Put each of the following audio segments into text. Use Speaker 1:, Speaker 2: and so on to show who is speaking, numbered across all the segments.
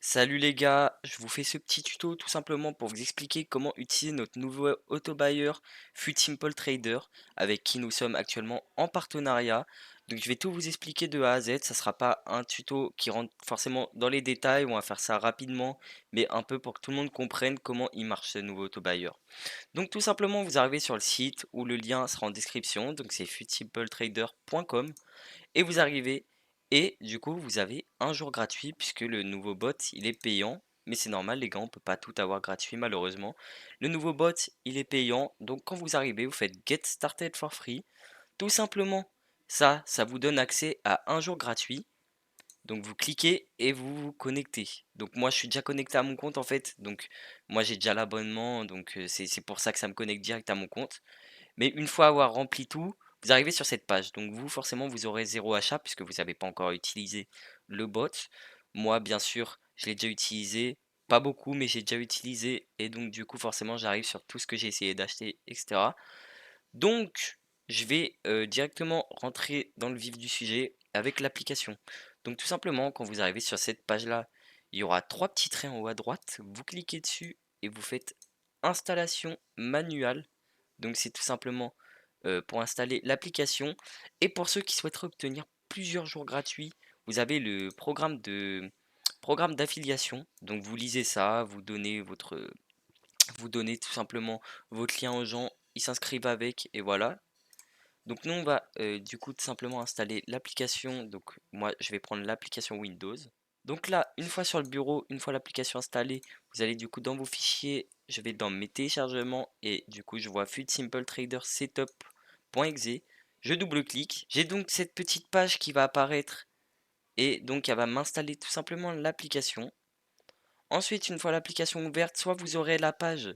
Speaker 1: Salut les gars, je vous fais ce petit tuto tout simplement pour vous expliquer comment utiliser notre nouveau auto-buyer FUTSimple Trader avec qui nous sommes actuellement en partenariat. Donc je vais tout vous expliquer de A à Z, ça sera pas un tuto qui rentre forcément dans les détails, on va faire ça rapidement, mais un peu pour que tout le monde comprenne comment il marche ce nouveau auto-buyer. Donc tout simplement vous arrivez sur le site où le lien sera en description, donc c'est futsimpletrader.com et vous arrivez et du coup vous avez un jour gratuit puisque le nouveau bot il est payant. Mais c'est normal les gars, on peut pas tout avoir gratuit malheureusement. Le nouveau bot il est payant, donc quand vous arrivez vous faites Get Started for Free. Tout simplement ça vous donne accès à un jour gratuit. Donc vous cliquez et vous vous connectez. Donc moi je suis déjà connecté à mon compte en fait. Donc moi j'ai déjà l'abonnement, donc c'est pour ça que ça me connecte direct à mon compte. Mais une fois avoir rempli tout, vous arrivez sur cette page. Donc vous, forcément, vous aurez zéro achat puisque vous n'avez pas encore utilisé le bot. Moi, bien sûr, je l'ai déjà utilisé. Pas beaucoup, mais j'ai déjà utilisé. Et donc, du coup, forcément, j'arrive sur tout ce que j'ai essayé d'acheter, etc. Donc, je vais directement rentrer dans le vif du sujet avec l'application. Donc, tout simplement, quand vous arrivez sur cette page-là, il y aura trois petits traits en haut à droite. Vous cliquez dessus et vous faites installation manuelle. Donc c'est tout simplement pour installer l'application. Et pour ceux qui souhaiteraient obtenir plusieurs jours gratuits, vous avez le programme d'affiliation. Donc vous lisez ça, vous donnez tout simplement votre lien aux gens, ils s'inscrivent avec et voilà. Donc nous on va du coup tout simplement installer l'application. Donc moi je vais prendre l'application Windows. Donc là, une fois sur le bureau, une fois l'application installée, vous allez du coup dans vos fichiers, je vais dans mes téléchargements et du coup je vois FUTSimple Trader Setup.exe. Je double-clique. J'ai donc cette petite page qui va apparaître et donc elle va m'installer tout simplement l'application. Ensuite, une fois l'application ouverte, soit vous aurez la page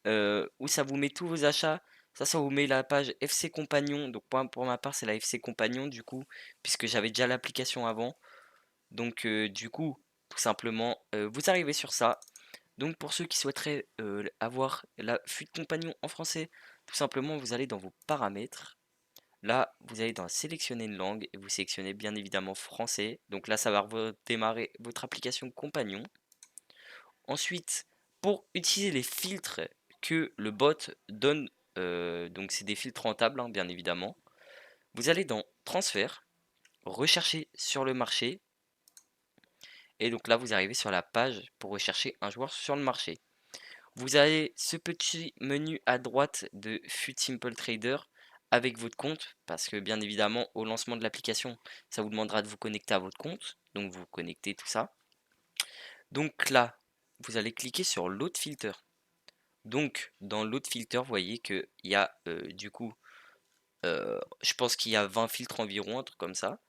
Speaker 1: où ça vous met tous vos achats, ça vous met la page FC Compagnon. Donc pour ma part, c'est la FC Compagnon du coup, puisque j'avais déjà l'application avant. Donc du coup, tout simplement, vous arrivez sur ça. Donc pour ceux qui souhaiteraient avoir la fuite compagnon en français, tout simplement, vous allez dans vos paramètres. Là, vous allez dans sélectionner une langue et vous sélectionnez bien évidemment français. Donc là, ça va démarrer votre application compagnon. Ensuite, pour utiliser les filtres que le bot donne, donc c'est des filtres rentables, hein, bien évidemment, vous allez dans transfert, rechercher sur le marché. Et donc là, vous arrivez sur la page pour rechercher un joueur sur le marché. Vous avez ce petit menu à droite de FUTSimple Trader avec votre compte, parce que bien évidemment, au lancement de l'application, ça vous demandera de vous connecter à votre compte. Donc vous connectez tout ça. Donc là, vous allez cliquer sur l'autre filter. Donc dans l'autre filter, vous voyez qu'il y a du coup, je pense qu'il y a 20 filtres environ, un truc comme ça.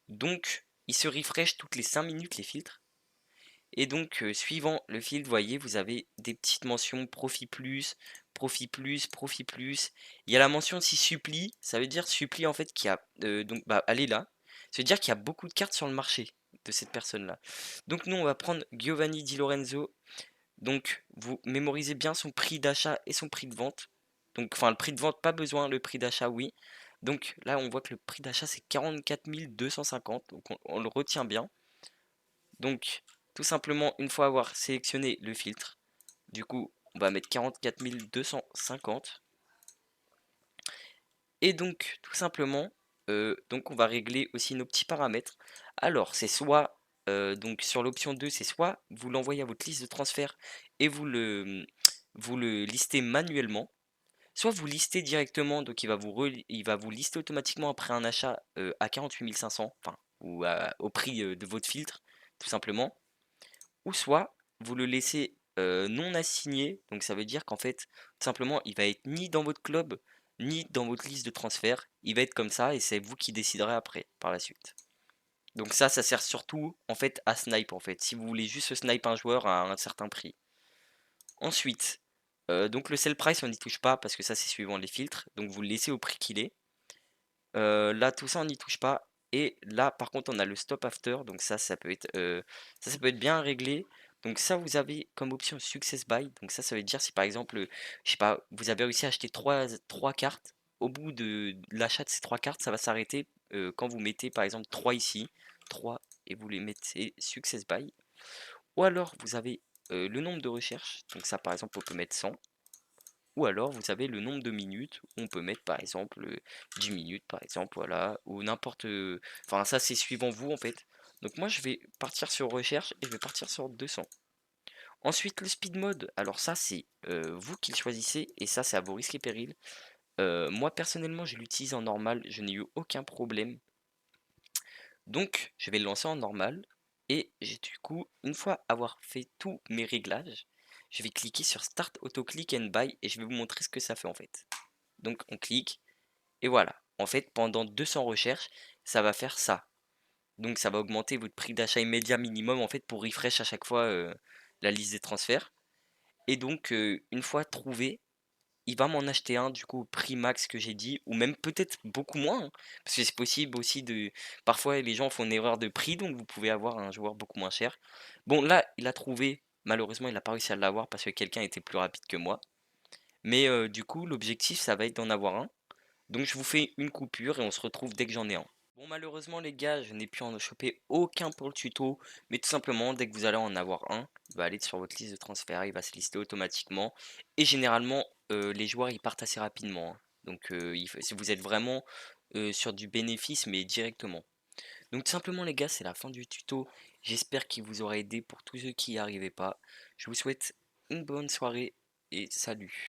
Speaker 1: Donc il se refresh toutes les 5 minutes les filtres. Et donc, suivant le fil, vous voyez, vous avez des petites mentions profit plus, profit plus, profit plus. Il y a la mention aussi suppli, ça veut dire suppli en fait qu'il y a, donc bah elle est là. Ça veut dire qu'il y a beaucoup de cartes sur le marché de cette personne-là. Donc nous, on va prendre Giovanni Di Lorenzo. Donc vous mémorisez bien son prix d'achat et son prix de vente. Donc, enfin, le prix de vente, pas besoin, le prix d'achat, oui. Donc là, on voit que le prix d'achat, c'est 44 250. Donc on le retient bien. Donc, tout simplement, une fois avoir sélectionné le filtre, du coup, on va mettre 44 250. Et donc, tout simplement, donc on va régler aussi nos petits paramètres. Alors, c'est soit, donc sur l'option 2, c'est soit vous l'envoyez à votre liste de transfert et vous le listez manuellement, soit vous listez directement, donc il va vous lister automatiquement après un achat à 48 500, enfin, ou au prix de votre filtre, tout simplement. Ou soit vous le laissez non assigné, donc ça veut dire qu'en fait, tout simplement, il va être ni dans votre club, ni dans votre liste de transfert. Il va être comme ça et c'est vous qui déciderez après, par la suite. Donc ça sert surtout en fait à snipe en fait, si vous voulez juste snipe un joueur à un certain prix. Ensuite, donc le sell price on n'y touche pas parce que ça c'est suivant les filtres, donc vous le laissez au prix qu'il est. Là tout ça on n'y touche pas. Et là par contre on a le stop after, donc ça peut être ça peut être bien réglé. Donc ça vous avez comme option success buy, donc ça veut dire si par exemple je sais pas, vous avez réussi à acheter trois cartes, au bout de l'achat de ces trois cartes ça va s'arrêter quand vous mettez par exemple 3 ici, 3 et vous les mettez success buy. Ou alors vous avez le nombre de recherches, donc ça par exemple on peut mettre 100. Ou alors vous avez le nombre de minutes, on peut mettre par exemple 10 minutes par exemple, voilà, ou n'importe... Enfin ça c'est suivant vous en fait. Donc moi je vais partir sur recherche et je vais partir sur 200. Ensuite le speed mode, alors ça c'est vous qui le choisissez et ça c'est à vos risques et périls. Moi personnellement je l'utilise en normal, je n'ai eu aucun problème. Donc je vais le lancer en normal et j'ai du coup, une fois avoir fait tous mes réglages, je vais cliquer sur Start Auto Click and Buy et je vais vous montrer ce que ça fait en fait. Donc on clique et voilà. En fait pendant 200 recherches, ça va faire ça. Donc ça va augmenter votre prix d'achat immédiat minimum en fait pour refresh à chaque fois la liste des transferts. Et donc une fois trouvé, il va m'en acheter un du coup au prix max que j'ai dit, ou même peut-être beaucoup moins, hein, parce que c'est possible aussi de... Parfois les gens font une erreur de prix, donc vous pouvez avoir un joueur beaucoup moins cher. Bon là, il a trouvé, malheureusement il n'a pas réussi à l'avoir parce que quelqu'un était plus rapide que moi. Mais du coup l'objectif ça va être d'en avoir un. Donc je vous fais une coupure et on se retrouve dès que j'en ai un. Bon malheureusement les gars, je n'ai pu en choper aucun pour le tuto, mais tout simplement dès que vous allez en avoir un, il va aller sur votre liste de transfert, il va se lister automatiquement. Et généralement les joueurs ils partent assez rapidement, hein. Donc si vous êtes vraiment sur du bénéfice mais directement. Donc tout simplement les gars, c'est la fin du tuto. J'espère qu'il vous aura aidé pour tous ceux qui n'y arrivaient pas. Je vous souhaite une bonne soirée et salut.